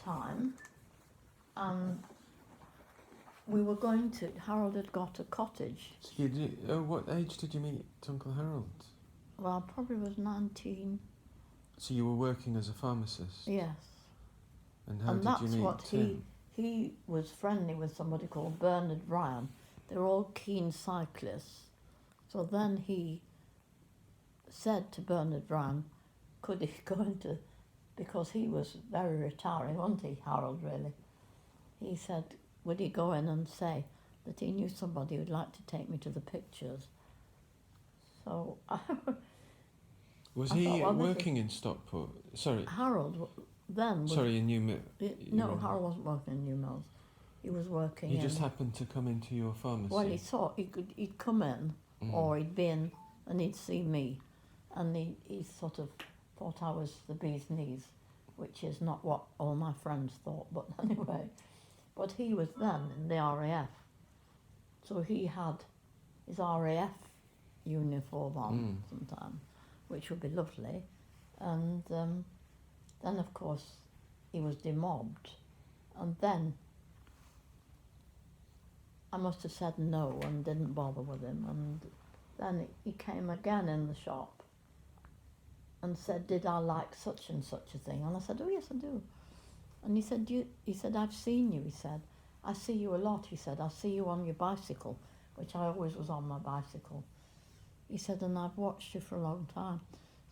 time, and we were going to. Harold had got a cottage. So what age did you meet Uncle Harold? Well, I probably was 19. So you were working as a pharmacist? Yes. And how did you meet Tim? He was friendly with somebody called Bernard Ryan. They were all keen cyclists. So then he said to Bernard Ryan, could he go into, because he was very retiring, wasn't he, Harold, really? He said, would he go in and say that he knew somebody who'd like to take me to the pictures? So Was he working in Stockport? Sorry. Harold then was... Sorry, in New Mills? No, Harold wasn't working in New Mills. He was working He just happened to come into your pharmacy? Well, he thought he'd come in, or he'd be in, and he'd see me. And he sort of thought I was the bee's knees, which is not what all my friends thought, but anyway. But he was then in the RAF. So he had his RAF uniform on sometime, which would be lovely. And then, of course, he was demobbed. And then I must have said no and didn't bother with him. And then he came again in the shop and said, did I like such and such a thing? And I said, oh, yes, I do. And he said, I've seen you, he said. I see you a lot, he said. I see you on your bicycle, which I always was on my bicycle. He said, and I've watched you for a long time.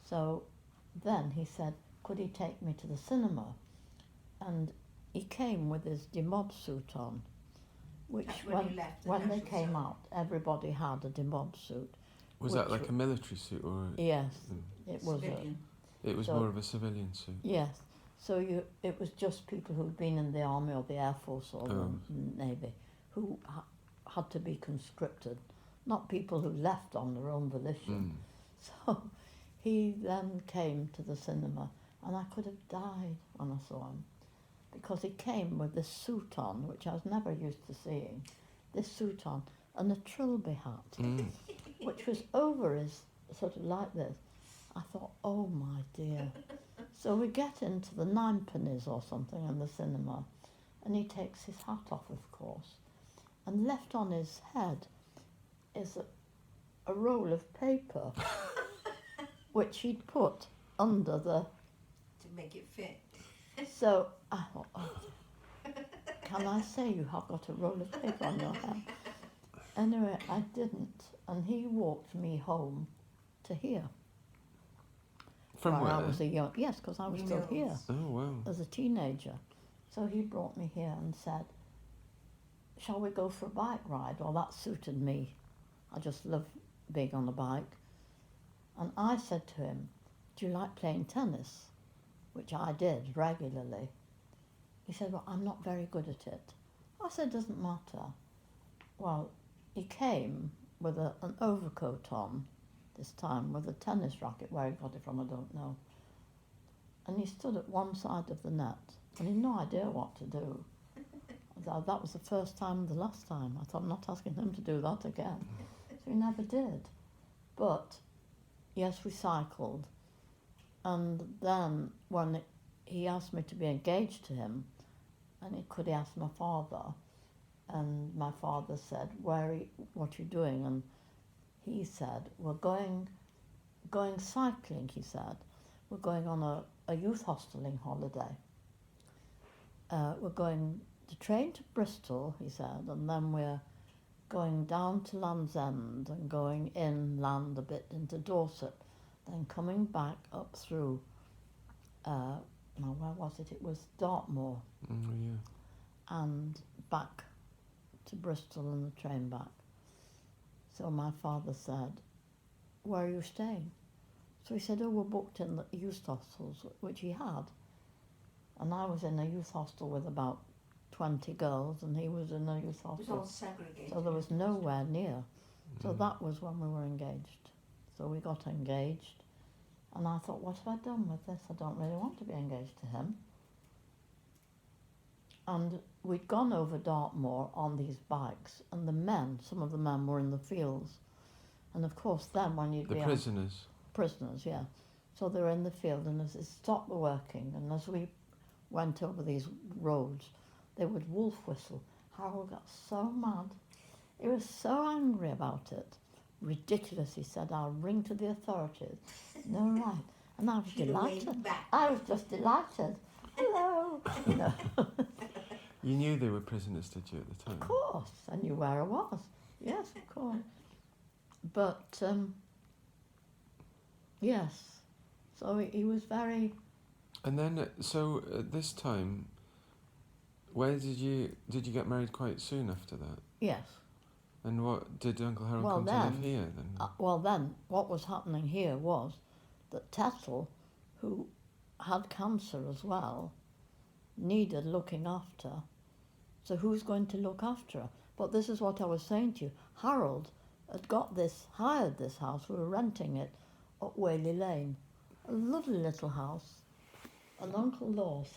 So then he said, could he take me to the cinema? And he came with his demob suit on, which when they came out, everybody had a demob suit. Was that like a military suit or? Yes, it was. It was more of a civilian suit. Yes, so it was just people who'd been in the army or the air force or the navy who had to be conscripted, not people who left on their own volition. So he then came to the cinema, and I could have died when I saw him, because he came with this suit on, which I was never used to seeing, this suit on, and a trilby hat, which was over his, sort of like this. I thought, oh my dear. So we get into the ninepennies or something in the cinema, and he takes his hat off, of course, and left on his head is a roll of paper, which he'd put under the... To make it fit. So I thought, oh, can I say you have got a roll of paper on your head? Anyway, I didn't, and he walked me home to here. From where? I was yes, because I was still here. Oh, wow. As a teenager. So he brought me here and said, shall we go for a bike ride? Well, that suited me. I just love being on a bike. And I said to him, do you like playing tennis? Which I did regularly. He said, well, I'm not very good at it. I said, doesn't matter. Well, he came with an overcoat on, this time, with a tennis racket. Where he got it from, I don't know. And he stood at one side of the net, and he had no idea what to do. That was the first time and the last time. I thought, I'm not asking him to do that again. So he never did. But, yes, we cycled. And then when he asked me to be engaged to him, and could he ask my father? And my father said, what are you doing? And he said, we're going cycling, he said. We're going on a youth hosteling holiday. We're going to train to Bristol, he said, and then we're going down to Land's End and going inland a bit into Dorset, then coming back up through, now where was it? It was Dartmoor. And back to Bristol and the train back. So my father said, where are you staying? So he said, oh, we're booked in the youth hostels, which he had. And I was in a youth hostel with about 20 girls, and he was in a youth hostel. It was all segregated. So there was nowhere near. So that was when we were engaged. So we got engaged, and I thought, what have I done with this? I don't really want to be engaged to him. And we'd gone over Dartmoor on these bikes, and some of the men were in the fields. And of course then when you'd be... The prisoners? Prisoners, yeah. So they were in the field, and as they stopped the working, and as we went over these roads, they would wolf whistle. Harold got so mad. He was so angry about it. Ridiculous, he said. I'll ring to the authorities. No, right. And I was Should have waved delighted. back. I was just delighted. Hello. You know, You knew they were prisoners, did you, at the time? of course. I knew where I was. Yes, of course. But, yes. So he was very... And then, so at this time, where did you get married quite soon after that? Yes. And what did Uncle Harold Well, come to live then- here then? Well, then, what was happening here was that Tetzel, who had cancer as well, needed looking after. So who's going to look after her? But this is what I was saying to you. Harold had hired this house. We were renting it at Whaley Lane. A lovely little house. And Uncle Law